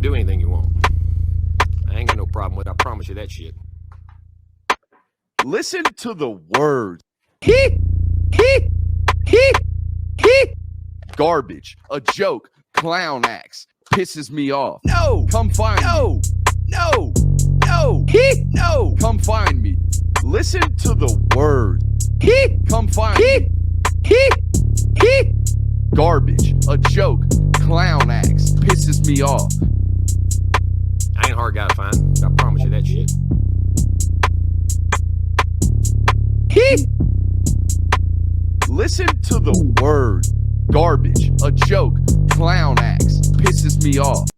Do anything you want. I ain't got no problem with it. I promise you that shit. Listen to the words. Garbage, a joke, clown acts, pisses me off. No, come find me. No, come find me. Listen to the words. Come find me. Garbage, a joke, clown acts, pisses me off. I ain't a hard guy to find. I promise you that shit. Listen to the words. Garbage, a joke, clown acts, pisses me off.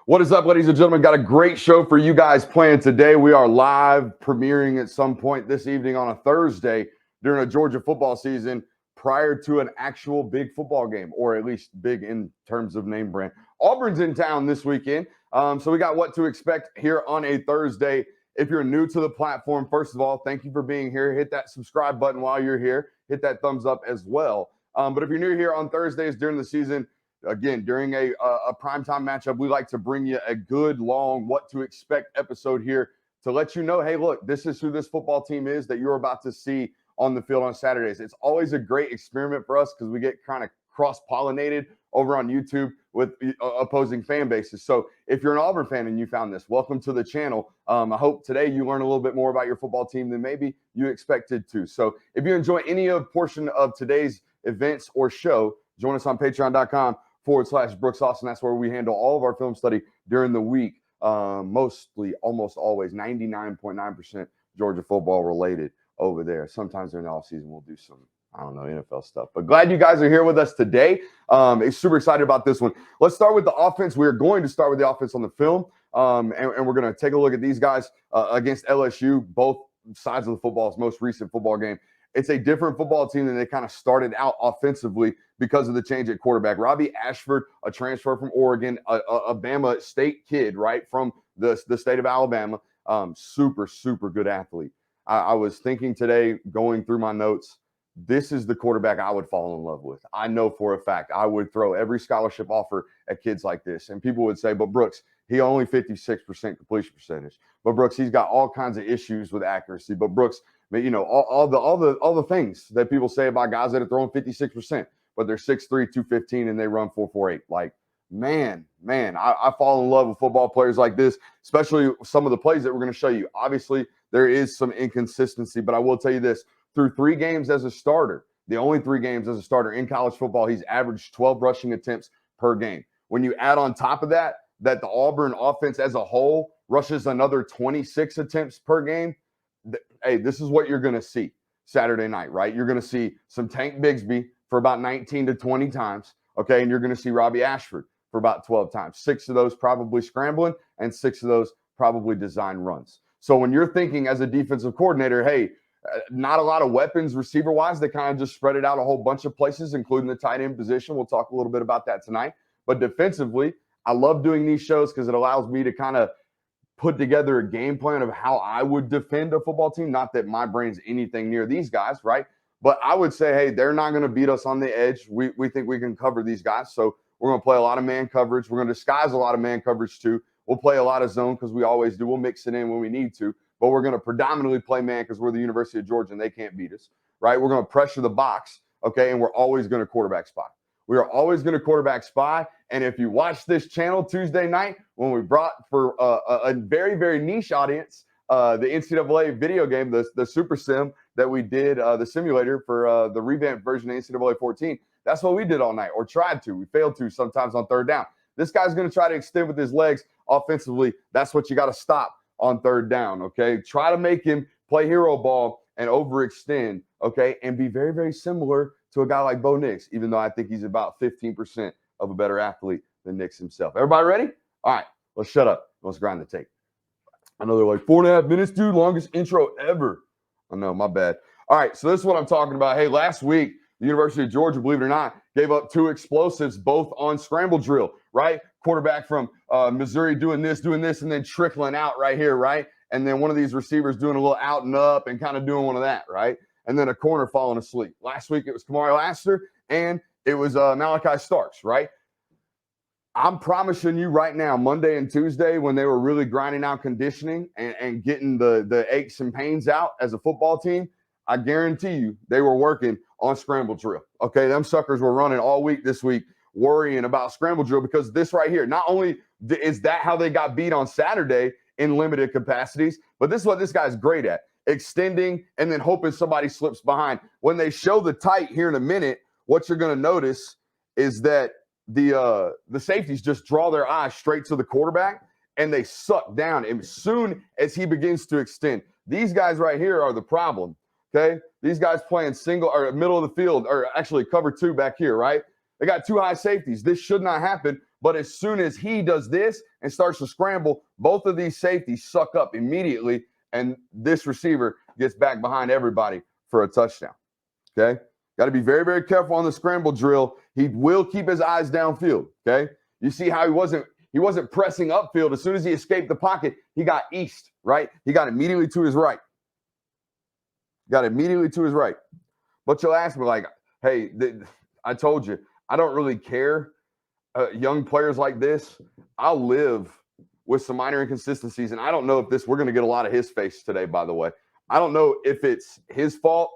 What is up, ladies and gentlemen? Got a great show for you guys planned today. We are live premiering at some point this evening on a Thursday during a Georgia football season prior to an actual big football game, or at least big in terms of name brand. Auburn's in town this weekend, so we got what to expect here on a Thursday. If you're new to the platform, first of all, thank you for being here. Hit that subscribe button while you're here. Hit that thumbs up as well. But if you're new here on Thursdays during the season, again, during a primetime matchup, we like to bring you a good, long, what to expect episode here to let you know, hey, look, this is who this football team is that you're about to see on the field on Saturdays. It's always a great experiment for us because we get kind of cross-pollinated over on YouTube with opposing fan bases. So if you're an Auburn fan and you found this, welcome to the channel. I hope today you learn a little bit more about your football team than maybe you expected to. So if you enjoy any portion of today's events or show, join us on patreon.com/Brooks Austin. That's where we handle all of our film study during the week. Mostly, almost always, 99.9% Georgia football related over there. Sometimes during the offseason, we'll do some, I don't know, NFL stuff. But glad you guys are here with us today. Super excited about this one. Let's start with the offense. We're going to start with the offense on the film. And we're going to take a look at these guys against LSU, both sides of the football's most recent football game. It's a different football team than they kind of started out offensively because of the change at quarterback. Robbie Ashford, a transfer from Oregon, a Bama State kid, right, from the state of Alabama. Super, super good athlete. I was thinking today, going through my notes, this is the quarterback I would fall in love with. I know for a fact I would throw every scholarship offer at kids like this. And people would say, but Brooks, he only 56% completion percentage. But Brooks, he's got all kinds of issues with accuracy. But Brooks, you know, all the things that people say about guys that are throwing 56%, but they're 6'3", 215, and they run 4.48. Like, man, I fall in love with football players like this, especially some of the plays that we're going to show you. Obviously, there is some inconsistency, but I will tell you this. Through 3 games as a starter, the only 3 games as a starter in college football, he's averaged 12 rushing attempts per game. When you add on top of that the Auburn offense as a whole rushes another 26 attempts per game, hey, this is what you're going to see Saturday night, right? You're going to see some Tank Bigsby for about 19 to 20 times, okay? And you're going to see Robbie Ashford for about 12 times. 6 of those probably scrambling and 6 of those probably design runs. So when you're thinking as a defensive coordinator, hey, not a lot of weapons receiver-wise. They kind of just spread it out a whole bunch of places, including the tight end position. We'll talk a little bit about that tonight. But defensively, I love doing these shows because it allows me to kind of put together a game plan of how I would defend a football team. Not that my brain's anything near these guys, right? But I would say, hey, they're not going to beat us on the edge. We think we can cover these guys. So we're going to play a lot of man coverage. We're going to disguise a lot of man coverage too. We'll play a lot of zone because we always do. We'll mix it in when we need to. But we're going to predominantly play man because we're the University of Georgia and they can't beat us, right? We're going to pressure the box, okay? And we're always going to quarterback spy. We are always going to quarterback spy. And if you watch this channel Tuesday night, when we brought for a very, very niche audience, the NCAA video game, the Super Sim that we did, the simulator for the revamped version of NCAA 14, that's what we did all night, or tried to. We failed to sometimes on third down. This guy's going to try to extend with his legs offensively. That's what you got to stop on third down, okay? Try to make him play hero ball and overextend, okay? And be very, very similar to a guy like Bo Nix, even though I think he's about 15% of a better athlete than Nix himself. Everybody ready? All right, let's shut up. Let's grind the tape. I know they're like 4.5 minutes, dude. Longest intro ever. I know, my bad. All right, so this is what I'm talking about. Hey, last week, the University of Georgia, believe it or not, gave up 2 explosives, both on scramble drill, right? Quarterback from Missouri doing this, and then trickling out right here, right? And then one of these receivers doing a little out and up and kind of doing one of that, right? And then a corner falling asleep. Last week, it was Kamari Lassiter, and it was Malachi Starks, right? I'm promising you right now, Monday and Tuesday, when they were really grinding out conditioning and getting the aches and pains out as a football team, I guarantee you they were working on scramble drill. Okay, them suckers were running all week this week, worrying about scramble drill, because this right here, not only is that how they got beat on Saturday in limited capacities, but this is what this guy's great at: extending and then hoping somebody slips behind. When they show the tight here in a minute, what you're going to notice is that the safeties just draw their eyes straight to the quarterback and they suck down as soon as he begins to extend. These guys right here are the problem. Okay, these guys playing single or middle of the field, or actually cover two back here, right? They got two high safeties. This should not happen, but as soon as he does this and starts to scramble, both of these safeties suck up immediately, and this receiver gets back behind everybody for a touchdown. Okay, got to be very, very careful on the scramble drill. He will keep his eyes downfield. Okay, you see how he wasn't pressing upfield. As soon as he escaped the pocket, he got east, right? He got immediately to his right. But you'll ask me, like, hey, I told you, I don't really care. Young players like this, I'll live with some minor inconsistencies. And I don't know if we're going to get a lot of his face today, by the way. I don't know if it's his fault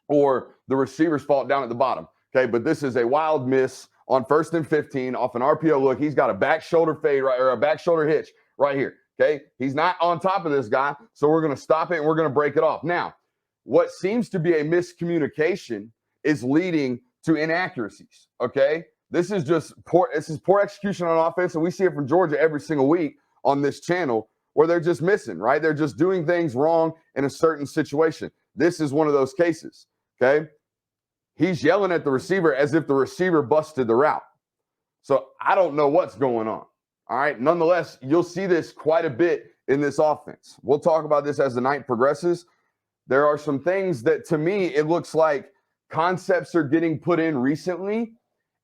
or the receiver's fault down at the bottom. Okay, but this is a wild miss on 1st and 15 off an RPO look. He's got a back shoulder fade right, or a back shoulder hitch right here. Okay, he's not on top of this guy, so we're going to stop it and we're going to break it off. Now, what seems to be a miscommunication is leading to inaccuracies. Okay, this is poor execution on offense, and we see it from Georgia every single week on this channel, where they're just missing, right? They're just doing things wrong in a certain situation. This is one of those cases. Okay, he's yelling at the receiver as if the receiver busted the route. So I don't know what's going on. All right, nonetheless, you'll see this quite a bit in this offense. We'll talk about this as the night progresses. There are some things that, to me, it looks like concepts are getting put in recently,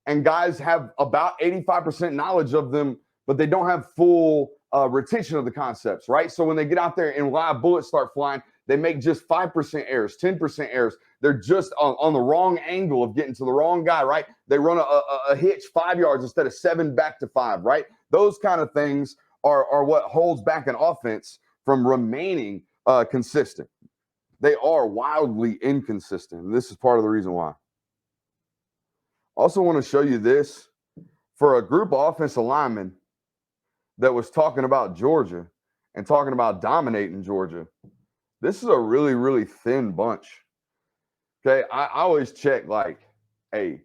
and guys have about 85% knowledge of them, but they don't have full retention of the concepts, right? So when they get out there and live bullets start flying, they make just 5% errors, 10% errors. They're just on the wrong angle of getting to the wrong guy, right? They run a hitch 5 yards instead of 7 back to 5, right? Those kind of things are what holds back an offense from remaining consistent. They are wildly inconsistent, and this is part of the reason why. Also want to show you this. For a group of offensive linemen that was talking about Georgia and talking about dominating Georgia, this is a really, really thin bunch. Okay, I always check, like, hey,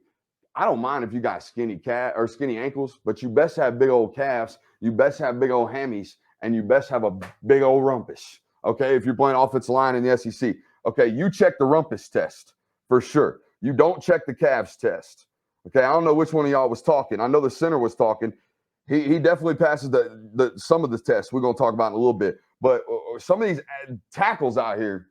I don't mind if you got skinny skinny ankles, but you best have big old calves, you best have big old hammies, and you best have a big old rumpus. Okay, if you're playing offensive line in the SEC, okay, you check the rumpus test for sure. You don't check the calves test. Okay, I don't know which one of y'all was talking. I know the center was talking. He definitely passes some of the tests we're going to talk about in a little bit. But some of these tackles out here,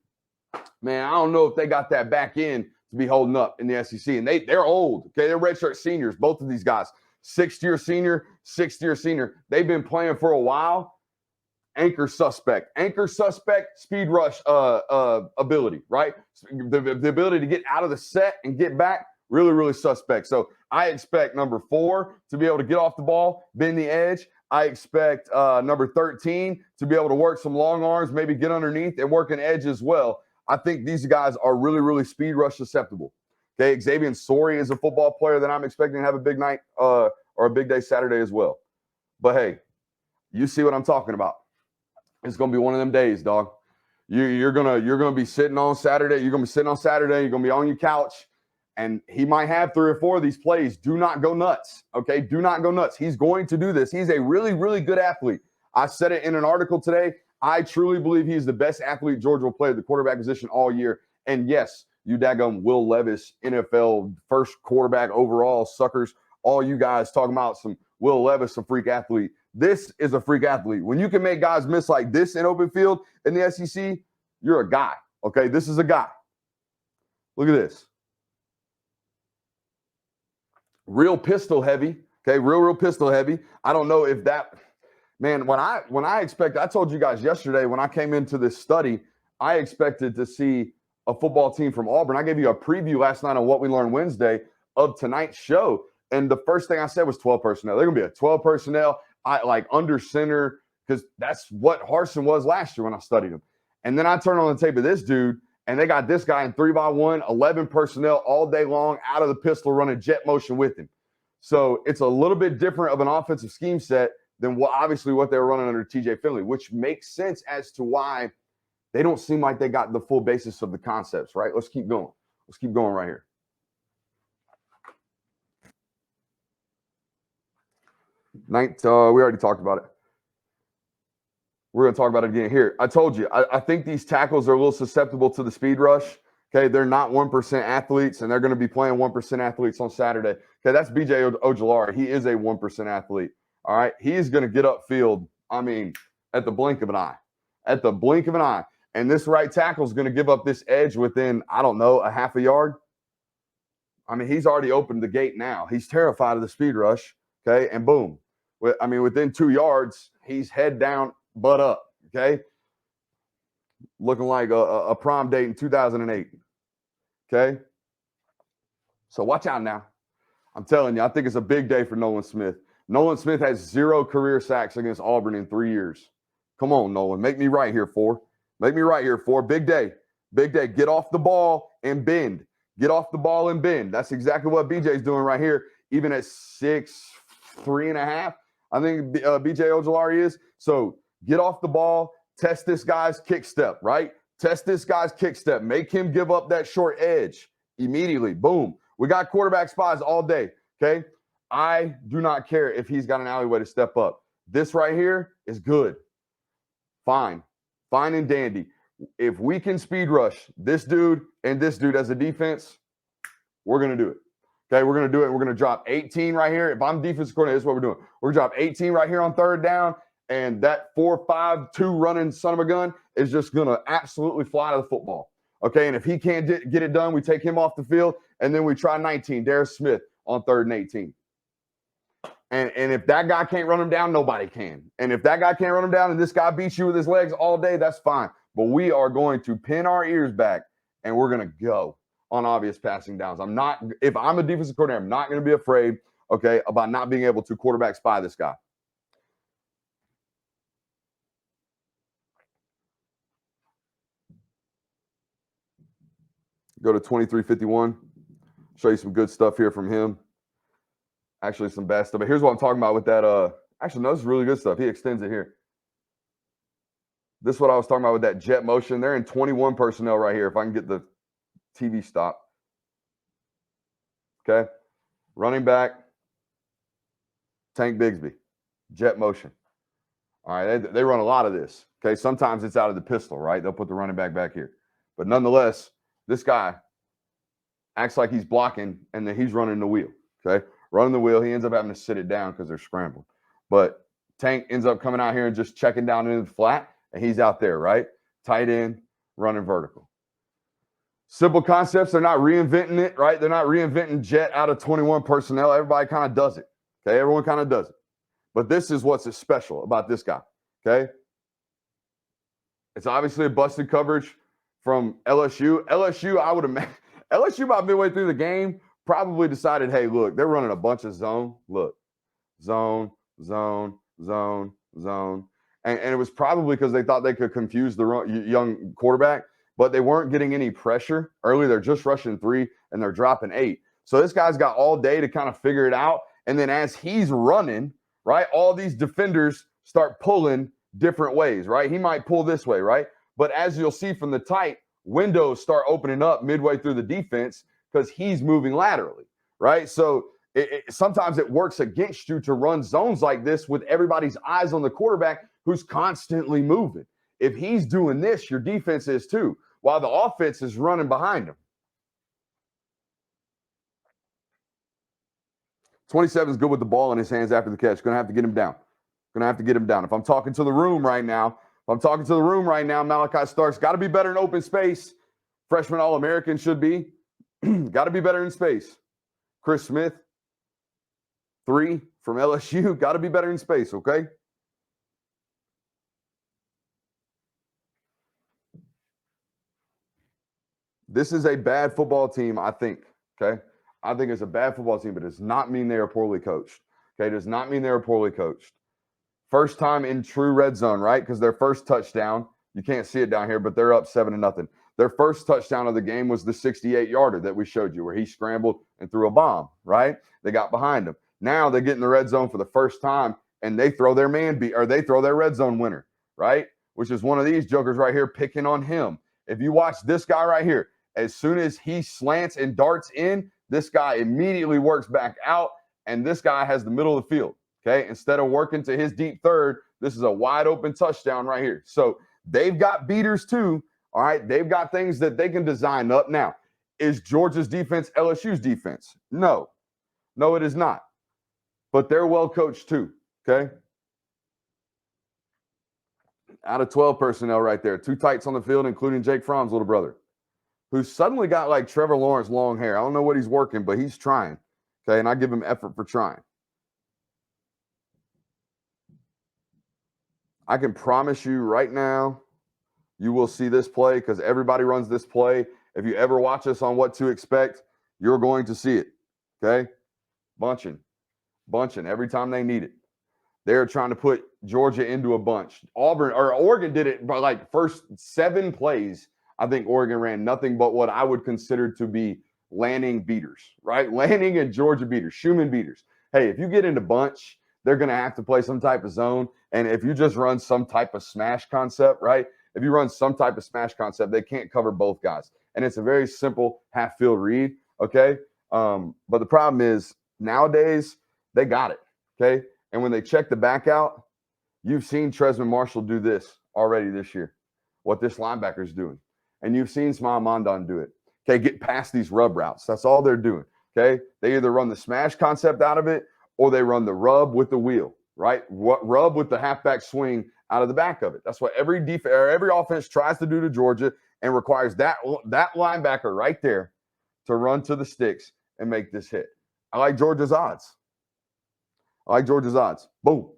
man, I don't know if they got that back end to be holding up in the SEC. And they're old. Okay, they're redshirt seniors, both of these guys. Sixth-year senior. They've been playing for a while. Anchor suspect, speed rush ability, right? The ability to get out of the set and get back, really, really suspect. So I expect number 4 to be able to get off the ball, bend the edge. I expect number 13 to be able to work some long arms, maybe get underneath and work an edge as well. I think these guys are really, really speed rush susceptible. Okay, Xavier Sori is a football player that I'm expecting to have a big night or a big day Saturday as well. But hey, you see what I'm talking about. It's gonna be one of them days, dog. You're gonna be sitting on Saturday. You're gonna be on your couch, and he might have 3 or 4 of these plays. Do not go nuts. Okay, do not go nuts. He's going to do this. He's a really, really good athlete. I said it in an article today. I truly believe he's the best athlete Georgia will play at the quarterback position all year. And yes, you daggum Will Levis, NFL first quarterback overall, suckers. All you guys talking about some Will Levis, a freak athlete. This is a freak athlete. When you can make guys miss like this in open field in the SEC, you're a guy. Okay, this is a guy. Look at this. Real pistol heavy. Okay, real pistol heavy. I don't know if that, man, when I expect, I told you guys yesterday when I came into this study, I expected to see a football team from Auburn. I gave you a preview last night on What We Learned Wednesday of tonight's show. And the first thing I said was 12 personnel. They're going to be a 12 personnel, under center, because that's what Harsin was last year when I studied him. And then I turn on the tape of this dude, and they got this guy in 3x1, 11 personnel all day long, out of the pistol, running jet motion with him. So it's a little bit different of an offensive scheme set than what they were running under TJ Finley, which makes sense as to why they don't seem like they got the full basis of the concepts, right? Let's keep going. Let's keep going right here. We already talked about it. We're going to talk about it again here. I told you, I think these tackles are a little susceptible to the speed rush. Okay, they're not 1% athletes, and they're going to be playing 1% athletes on Saturday. Okay, that's BJ Ojulari. He is a 1% athlete. All right, he is going to get upfield, at the blink of an eye. At the blink of an eye. And this right tackle is going to give up this edge within, a half a yard. He's already opened the gate now. He's terrified of the speed rush. Okay, and boom. Within 2 yards, he's head down, butt up. Okay, looking like a prom date in 2008. Okay, so watch out now. I'm telling you, I think it's a big day for Nolan Smith. Nolan Smith has 0 career sacks against Auburn in 3 years. Come on, Nolan. Make me right here, four. Make me right here, four. Big day. Big day. Get off the ball and bend. Get off the ball and bend. That's exactly what BJ's doing right here, even at 6'3.5". I think BJ Ojulari is. So get off the ball. Test this guy's kick step, right? Test this guy's kick step. Make him give up that short edge immediately. Boom. We got quarterback spies all day, okay? I do not care if he's got an alleyway to step up. This right here is good. Fine. Fine and dandy. If we can speed rush this dude and this dude as a defense, we're going to do it. Okay, we're going to do it. We're going to drop 18 right here. If I'm defensive coordinator, this is what we're doing. We're going to drop 18 right here on third down, and that 4-5-2 running son of a gun is just going to absolutely fly to the football. Okay, and if he can't get it done, we take him off the field, and then we try 19, Darius Smith on 3rd and 18. And if that guy can't run him down, nobody can. And if that guy can't run him down and this guy beats you with his legs all day, that's fine. But we are going to pin our ears back, and we're going to go on obvious passing downs. If I'm a defensive coordinator, I'm not going to be afraid, okay, about not being able to quarterback spy this guy. Go to 2351. Show you some good stuff here from him. Actually, some bad stuff. But here's what I'm talking about with that. Actually, no, this is really good stuff. He extends it here. This is what I was talking about with that jet motion. They're in 21 personnel right here. If I can get the TV stop. Okay. Running back, Tank Bigsby. Jet motion. All right. They run a lot of this. Okay. Sometimes it's out of the pistol, right? They'll put the running back here. But nonetheless, this guy acts like he's blocking, and then he's running the wheel. Okay. Running the wheel. He ends up having to sit it down because they're scrambling. But Tank ends up coming out here and just checking down into the flat, and he's out there, right? Tight end, running vertical. Simple concepts. They're not reinventing it, right? They're not reinventing jet out of 21 personnel. Everybody kind of does it. Okay. Everyone kind of does it. But this is what's special about this guy. Okay. It's obviously a busted coverage from LSU. LSU, I would imagine, LSU about midway through the game probably decided, hey, look, they're running a bunch of zone. Look, zone, zone, zone, zone. And it was probably because they thought they could confuse the young quarterback, but they weren't getting any pressure early. They're just rushing 3, and they're dropping 8. So this guy's got all day to kind of figure it out. And then as he's running, right, all these defenders start pulling different ways, right? He might pull this way, right? But as you'll see from the tight, windows start opening up midway through the defense because he's moving laterally, right? So sometimes it works against you to run zones like this with everybody's eyes on the quarterback who's constantly moving. If he's doing this, your defense is too, while the offense is running behind him. 27 is good with the ball in his hands after the catch. Going to have to get him down. If I'm talking to the room right now, Malachi Starks got to be better in open space. Freshman All-American should be. Got to be better in space. Chris Smith, 3 from LSU. Got to be better in space, okay? This is a bad football team, I think, okay? I think it's a bad football team, but it does not mean they are poorly coached. Okay, it does not mean they're poorly coached. First time in true red zone, right? Because their first touchdown, you can't see it down here, but they're up 7-0. Their first touchdown of the game was the 68-yarder that we showed you, where he scrambled and threw a bomb, right? They got behind him. Now they get in the red zone for the first time, and they throw their they throw their red zone winner, right? Which is one of these jokers right here picking on him. If you watch this guy right here, as soon as he slants and darts in, this guy immediately works back out, and this guy has the middle of the field, okay? Instead of working to his deep third, this is a wide open touchdown right here. So they've got beaters too, all right? They've got things that they can design up. Now, is Georgia's defense LSU's defense? No. No, it is not. But they're well coached too, okay? Out of 12 personnel right there, 2 tights on the field, including Jake Fromm's little brother, who suddenly got like Trevor Lawrence long hair. I don't know what he's working, but he's trying, okay? And I give him effort for trying. I can promise you right now, you will see this play because everybody runs this play. If you ever watch us on What to Expect, you're going to see it, okay? Bunching every time they need it. They're trying to put Georgia into a bunch. Oregon did it by like first 7 plays. I think Oregon ran nothing but what I would consider to be Lanning beaters, right? Lanning and Georgia beaters, Schumann beaters. Hey, if you get into bunch, they're going to have to play some type of zone. And if you just run some type of smash concept, right? If you run some type of smash concept, they can't cover both guys. And it's a very simple half field read, okay? But the problem is nowadays they got it, okay? And when they check the back out, you've seen Tresman Marshall do this already this year, what this linebacker's doing. And you've seen Smile Mondon do it. Okay, get past these rub routes. That's all they're doing, okay? They either run the smash concept out of it or they run the rub with the wheel, right? Rub with the halfback swing out of the back of it. That's what every offense tries to do to Georgia and requires that linebacker right there to run to the sticks and make this hit. I like Georgia's odds. Boom.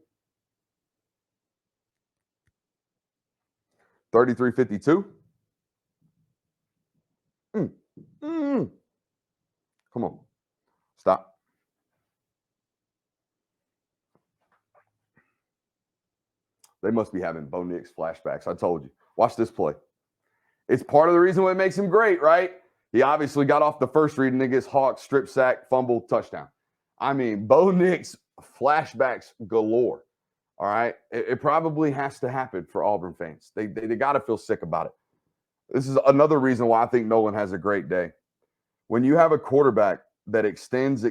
33-52. Come on. Stop. They must be having Bo Nix flashbacks. I told you. Watch this play. It's part of the reason why it makes him great, right? He obviously got off the first read and then gets hawked, strip sack, fumble, touchdown. I mean, Bo Nix flashbacks galore. All right. It probably has to happen for Auburn fans. They got to feel sick about it. This is another reason why I think Nolan has a great day. When you have a quarterback that extends,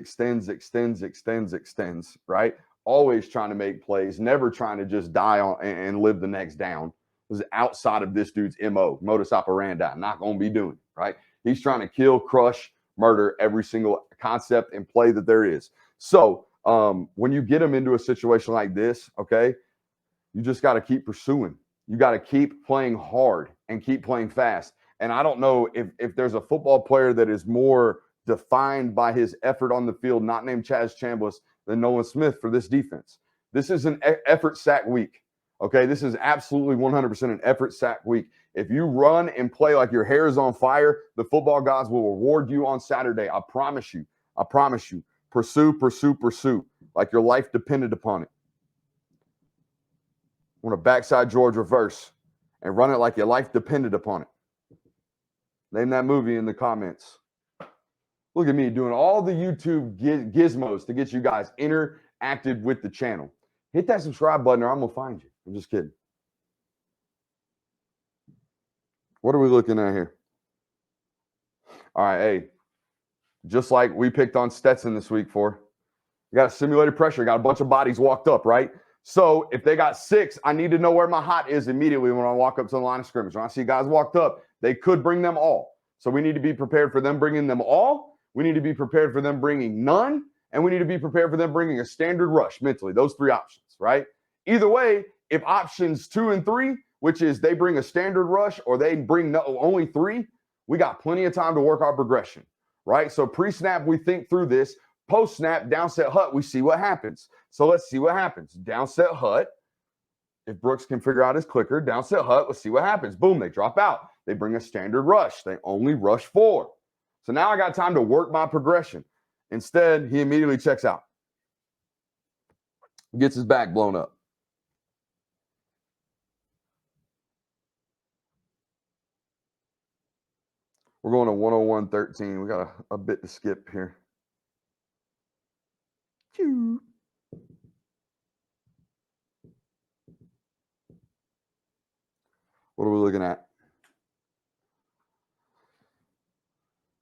right? Always trying to make plays, never trying to just die on and live the next down. This is outside of this dude's MO, modus operandi. Not going to be doing, right? He's trying to kill, crush, murder every single concept and play that there is. So when you get him into a situation like this, okay, you just got to keep pursuing. You got to keep playing hard and keep playing fast. And I don't know if there's a football player that is more defined by his effort on the field, not named Chaz Chambliss, than Nolan Smith for this defense. This is an effort sack week. Okay, this is absolutely 100% an effort sack week. If you run and play like your hair is on fire, the football gods will reward you on Saturday. I promise you. Pursue, like your life depended upon it. I want a backside George reverse and run it like your life depended upon it. Name that movie in the comments. Look at me doing all the YouTube gizmos to get you guys interactive with the channel. Hit that subscribe button or I'm going to find you. I'm just kidding. What are we looking at here? All right, hey. Just like we picked on Stetson this week for. You got a simulated pressure. Got a bunch of bodies walked up, right? So if they got 6, I need to know where my hot is immediately when I walk up to the line of scrimmage. When I see guys walked up, they could bring them all. So we need to be prepared for them bringing them all. We need to be prepared for them bringing none. And we need to be prepared for them bringing a standard rush mentally. Those 3 options, right? Either way, if options 2 and 3, which is they bring a standard rush or they bring only 3, we got plenty of time to work our progression, right? So pre-snap, we think through this. Post-snap, downset hut, we see what happens. So let's see what happens. Downset hut. If Brooks can figure out his clicker, downset hut, let's see what happens. Boom, they drop out. They bring a standard rush. They only rush 4. So now I got time to work my progression. Instead, he immediately checks out, gets his back blown up. We're going to 101.13. We got a bit to skip here. What are we looking at?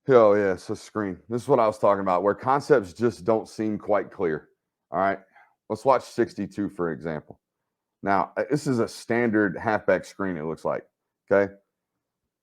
Oh, yeah, it's a screen. This is what I was talking about, where concepts just don't seem quite clear. All right, let's watch 62, for example. Now, this is a standard halfback screen, it looks like, okay?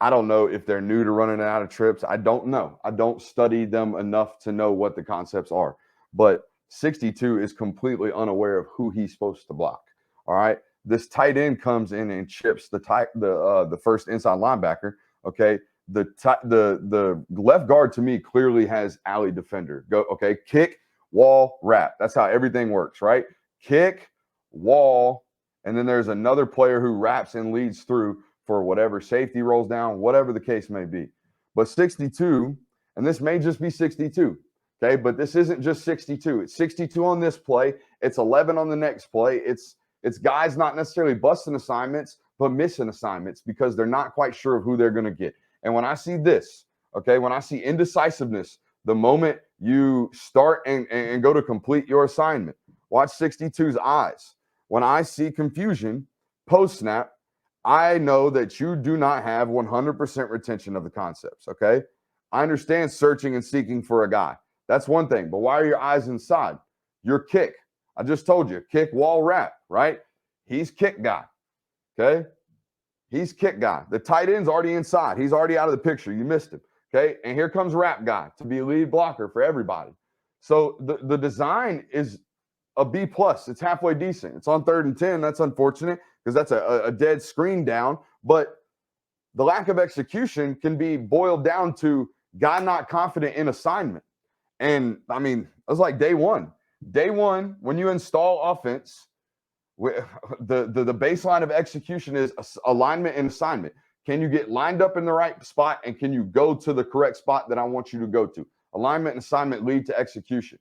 I don't know if they're new to running out of trips. I don't know. I don't study them enough to know what the concepts are. But 62 is completely unaware of who he's supposed to block. All right. This tight end comes in and chips the first inside linebacker. Okay. The left guard to me clearly has alley defender. Go okay. Kick, wall, wrap. That's how everything works, right? Kick, wall, and then there's another player who wraps and leads through for whatever safety rolls down, whatever the case may be. But 62, and this may just be 62, okay? But this isn't just 62. It's 62 on this play. It's 11 on the next play. It's guys not necessarily busting assignments, but missing assignments because they're not quite sure of who they're going to get. And when I see this, okay, when I see indecisiveness, the moment you start and go to complete your assignment, watch 62's eyes. When I see confusion post snap, I know that you do not have 100% retention of the concepts, okay? I understand searching and seeking for a guy. That's one thing, but why are your eyes inside? Your kick. I just told you, kick, wall, wrap, right? He's kick guy, okay? He's kick guy. The tight end's already inside. He's already out of the picture. You missed him, okay? And here comes wrap guy to be a lead blocker for everybody. So the design is a B plus. It's halfway decent. It's on 3rd and 10. That's unfortunate because that's a dead screen down. But the lack of execution can be boiled down to guy not confident in assignment. And I mean, it was like day one. Day one, when you install offense, the baseline of execution is alignment and assignment. Can you get lined up in the right spot and can you go to the correct spot that I want you to go to? Alignment and assignment lead to execution.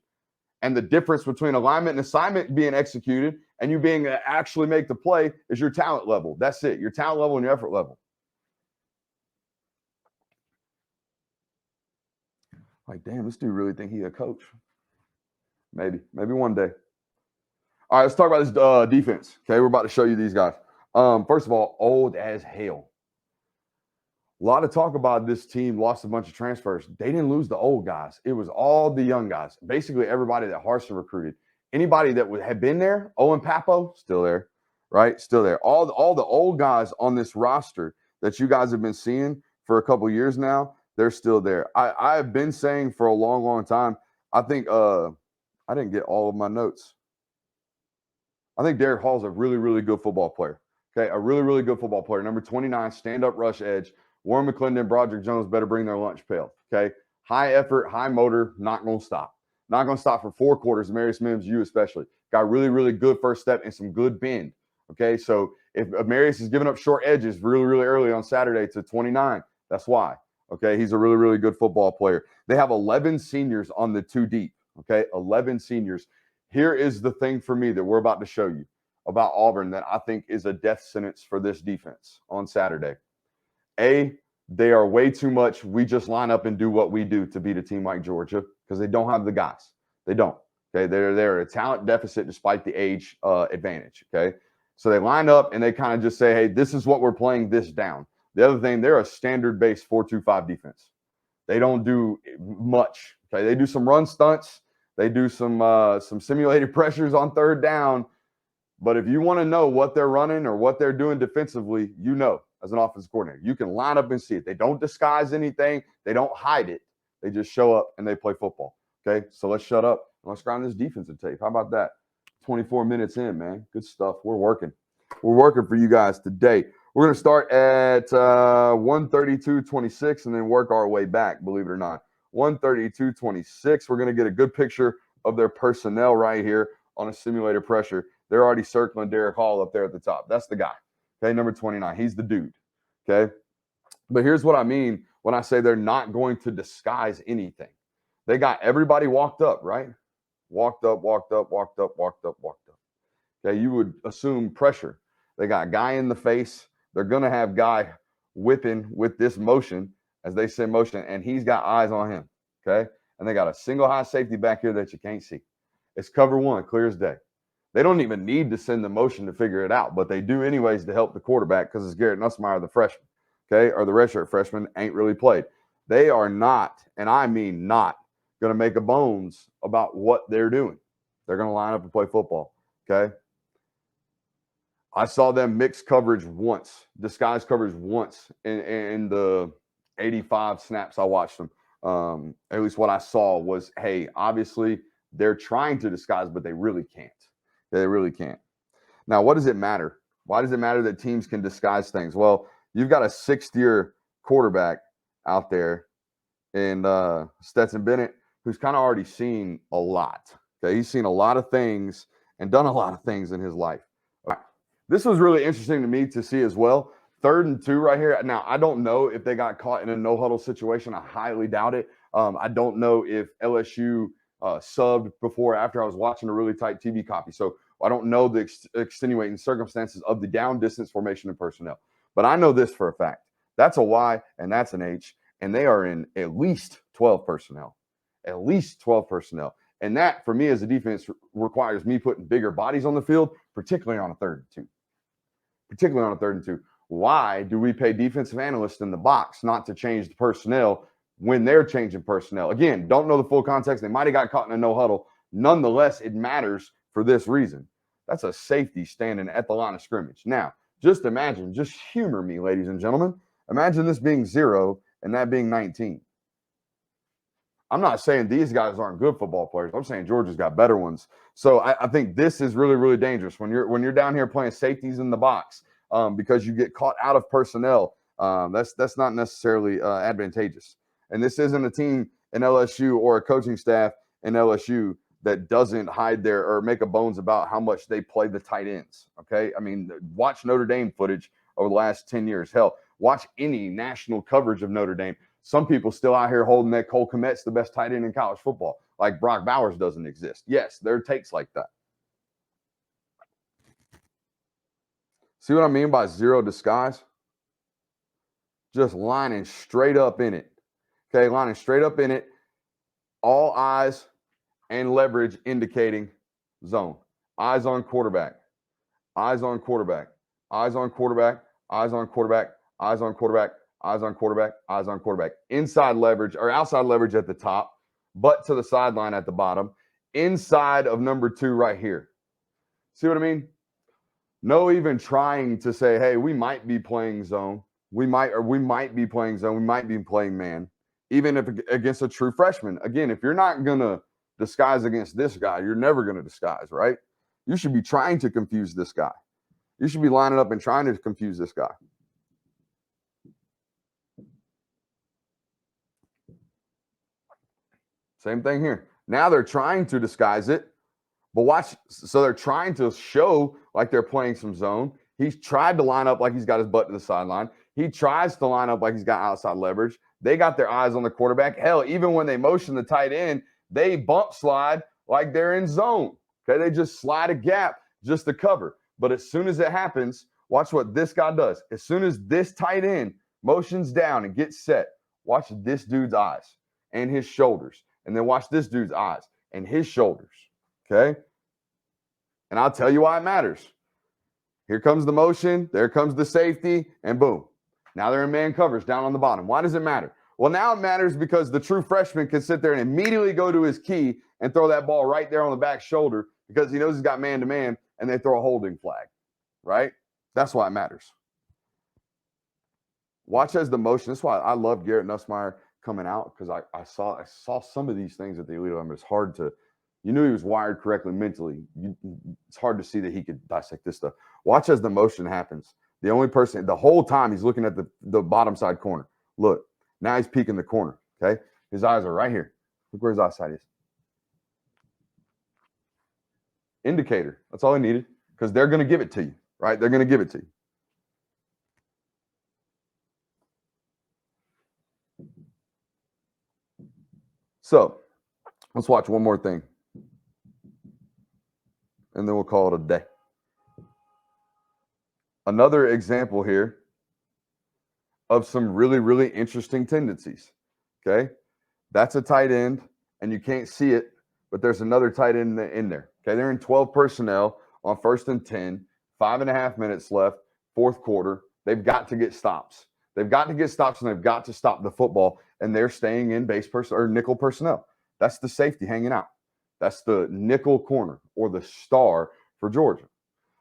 And the difference between alignment and assignment being executed and you being actually make the play is your talent level. That's it. Your talent level and your effort level. Like, damn, this dude really think he a coach. Maybe one day. All right, let's talk about this defense. Okay, we're about to show you these guys. First of all, old as hell. A lot of talk about this team lost a bunch of transfers. They didn't lose the old guys. It was all the young guys. Basically, everybody that Harsin recruited. Anybody that had been there, Owen Papo, still there, right? Still there. All the old guys on this roster that you guys have been seeing for a couple years now, they're still there. I have been saying for a long, long time, I think I didn't get all of my notes. I think Derek Hall's a really, really good football player. Okay, a really, really good football player. Number 29, stand-up rush edge. Warren McClendon, Broderick Jones better bring their lunch pail. Okay, high effort, high motor, not going to stop. Not going to stop for 4 quarters. Marius Mims, you especially. Got really, really good first step and some good bend. Okay, so if Marius is giving up short edges really, really early on Saturday to 29, that's why. Okay, he's a really, really good football player. They have 11 seniors on the 2 deep. Okay, 11 seniors. Here is the thing for me that we're about to show you about Auburn that I think is a death sentence for this defense on Saturday. A, they are way too much. We just line up and do what we do to beat a team like Georgia because they don't have the guys. They don't. Okay, they're a talent deficit despite the age advantage. Okay, so they line up and they kind of just say, hey, this is what we're playing this down. The other thing, they're a standard-based 4-2-5 defense. They don't do much. Okay, they do some run stunts. They do some simulated pressures on 3rd down. But if you want to know what they're running or what they're doing defensively, you know, as an offensive coordinator, you can line up and see it. They don't disguise anything. They don't hide it. They just show up and they play football. Okay, so let's shut up. Let's grind this defensive tape. How about that? 24 minutes in, man. Good stuff. We're working. We're working for you guys today. We're going to start at 132.26 and then work our way back, believe it or not. 132.26. We're going to get a good picture of their personnel right here on a simulated pressure. They're already circling Derek Hall up there at the top. That's the guy. Okay, number 29. He's the dude. Okay. But here's what I mean when I say they're not going to disguise anything. They got everybody walked up, right? Walked up, walked up, walked up, walked up, walked up. Okay, you would assume pressure. They got guy in the face. They're going to have guy whipping with this motion as they say motion, and he's got eyes on him. Okay, and they got a single high safety back here that you can't see. It's cover one, clear as day. They don't even need to send the motion to figure it out, but they do anyways to help the quarterback because it's Garrett Nussmeier, the freshman, okay, or the redshirt freshman, ain't really played. They are not, and I mean not, going to make a bones about what they're doing. They're going to line up and play football, okay? I saw them mix coverage once, disguise coverage once in the 85 snaps I watched them. At least what I saw was, hey, obviously they're trying to disguise, but they really can't. They really can't. Now, what does it matter? Why does it matter that teams can disguise things? Well, you've got a sixth-year quarterback out there in Stetson Bennett who's kind of already seen a lot. Okay, he's seen a lot of things and done a lot of things in his life. All right. This was really interesting to me to see as well. 3rd and 2 right here. Now, I don't know if they got caught in a no-huddle situation. I highly doubt it. I don't know if LSU subbed before or after. I was watching a really tight TV copy. So I don't know the extenuating circumstances of the down distance formation and personnel. But I know this for a fact. That's a Y and that's an H. And they are in at least 12 personnel. At least 12 personnel. And that, for me as a defense, requires me putting bigger bodies on the field, particularly on a 3rd and 2. Particularly on a 3rd and 2. Why do we pay defensive analysts in the box not to change the personnel when they're changing personnel? Again, don't know the full context. They might have got caught in a no huddle. Nonetheless, it matters for this reason. That's a safety standing at the line of scrimmage. Now, just imagine, just humor me, ladies and gentlemen. Imagine this being 0 and that being 19. I'm not saying these guys aren't good football players. I'm saying Georgia's got better ones. So I think this is really, really dangerous when you're down here playing safeties in the box because you get caught out of personnel. That's not necessarily advantageous. And this isn't a team in LSU or a coaching staff in LSU that doesn't hide their or make a bones about how much they play the tight ends. Okay, I mean, watch Notre Dame footage over the last 10 years. Hell, watch any national coverage of Notre Dame. Some people still out here holding that Cole Kmet's the best tight end in college football, like Brock Bowers doesn't exist. Yes, there are takes like that. See what I mean by 0 disguise? Just lining straight up in it. Okay, lining straight up in it. All eyes and leverage indicating zone. Eyes on quarterback. Eyes on quarterback. Eyes on quarterback. Eyes on quarterback. Eyes on quarterback. Eyes on quarterback, eyes on quarterback. Inside leverage or outside leverage at the top, butt to the sideline at the bottom. Inside of number 2 right here. See what I mean? No even trying to say, hey, we might be playing zone. We might be playing zone. We might be playing man. Even if against a true freshman. Again, if you're not going to disguise against this guy, you're never going to disguise, right? You should be trying to confuse this guy. You should be lining up and trying to confuse this guy. Same thing here. Now they're trying to disguise it, but watch. So they're trying to show like they're playing some zone. He's tried to line up like he's got his butt to the sideline. He tries to line up like he's got outside leverage. They got their eyes on the quarterback. Hell, even when they motion the tight end, they bump slide like they're in zone. Okay, they just slide a gap just to cover. But as soon as it happens, watch what this guy does. As soon as this tight end motions down and gets set, watch this dude's eyes and his shoulders. And then watch this dude's eyes and his shoulders, okay? And I'll tell you why it matters. Here comes the motion, there comes the safety, and boom. Now they're in man coverage down on the bottom. Why does it matter? Well, now it matters because the true freshman can sit there and immediately go to his key and throw that ball right there on the back shoulder because he knows he's got man-to-man, and they throw a holding flag, right? That's why it matters. Watch as the motion. That's why I love Garrett Nussmeier coming out because I saw some of these things at the Elite Level. It's hard to, you knew he was wired correctly mentally. It's hard to see that he could dissect this stuff. Watch as the motion happens. The only person, the whole time he's looking at the bottom side corner. Look, now he's peeking the corner, okay? His eyes are right here. Look where his eyesight is. Indicator. That's all he needed because they're going to give it to you, right? They're going to give it to you. So Let's watch one more thing, and then we'll call it a day. Another example here of some really, really interesting tendencies. Okay. That's a tight end, and you can't see it, but there's another tight end in there. Okay. They're in 12 personnel on 1st and 10, 5.5 minutes left, fourth quarter. They've got to get stops. They've got to get stops, and they've got to stop the football, and they're staying in base or nickel personnel. That's the safety hanging out. That's the nickel corner or the star for Georgia.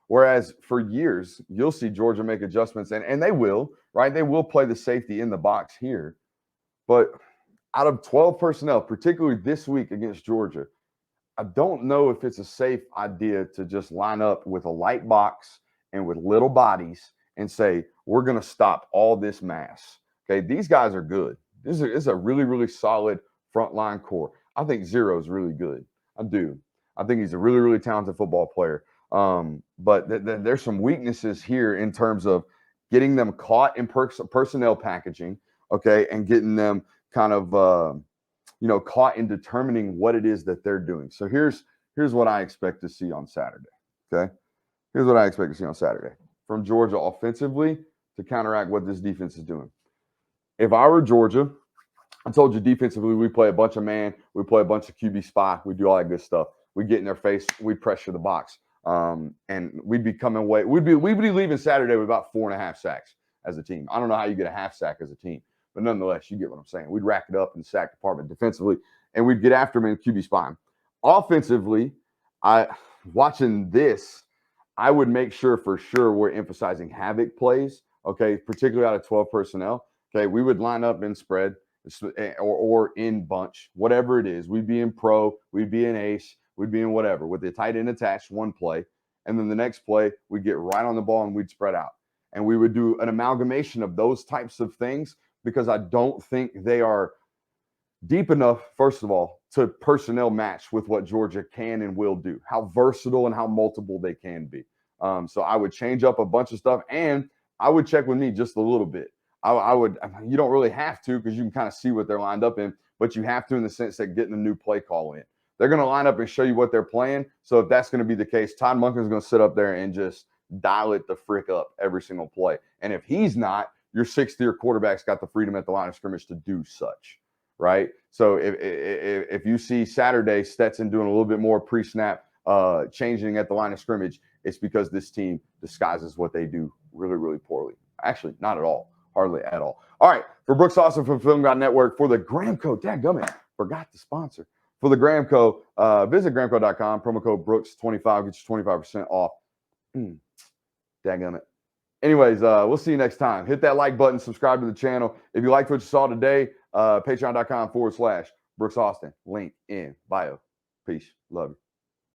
Whereas for years, you'll see Georgia make adjustments, and they will, right? They will play the safety in the box here. But out of 12 personnel, particularly this week against Georgia, I don't know if it's a safe idea to just line up with a light box and with little bodies and say, we're going to stop all this mass. Okay, these guys are good. This is a really, really solid frontline core. I think Zero is really good. I do. I think he's a really, really talented football player. But there's some weaknesses here in terms of getting them caught in personnel packaging, okay, and getting them kind of caught in determining what it is that they're doing. So here's what I expect to see on Saturday. Okay, here's what I expect to see on Saturday from Georgia offensively to counteract what this defense is doing. If I were Georgia, I told you defensively we play a bunch of man, we play a bunch of QB spy, we do all that good stuff. We get in their face, we pressure the box. And we'd be coming away. We'd be leaving Saturday with about 4.5 sacks as a team. I don't know how you get a half sack as a team, but nonetheless, you get what I'm saying. We'd rack it up in the sack department defensively, and we'd get after them in QB spine. Offensively, watching this, I would make sure for sure we're emphasizing havoc plays. Okay, particularly out of 12 personnel. Okay, we would line up in spread or in bunch, whatever it is. We'd be in pro, we'd be in ace. We'd be in whatever with the tight end attached one play. And then the next play, we'd get right on the ball and we'd spread out. And we would do an amalgamation of those types of things because I don't think they are deep enough, first of all, to personnel match with what Georgia can and will do, how versatile and how multiple they can be. So I would change up a bunch of stuff, and I would check with me just a little bit. I would, you don't really have to because you can kind of see what they're lined up in, but you have to in the sense that getting a new play call in. They're going to line up and show you what they're playing. So if that's going to be the case, Todd Monken is going to sit up there and just dial it the frick up every single play. And if he's not, your sixth-year quarterback's got the freedom at the line of scrimmage to do such, right? So if you see Saturday Stetson doing a little bit more pre-snap changing at the line of scrimmage, it's because this team disguises what they do really, really poorly. Actually, not at all. Hardly at all. All right. For Brooks Austin from Film God Network, for the Gramco, dadgummit, forgot the sponsor. For the Gramco, visit Gramco.com, promo code Brooks25, get you 25% off. Dadgummit. Anyways, we'll see you next time. Hit that like button, subscribe to the channel. If you liked what you saw today, patreon.com/Brooks Austin. Link in bio. Peace. Love you.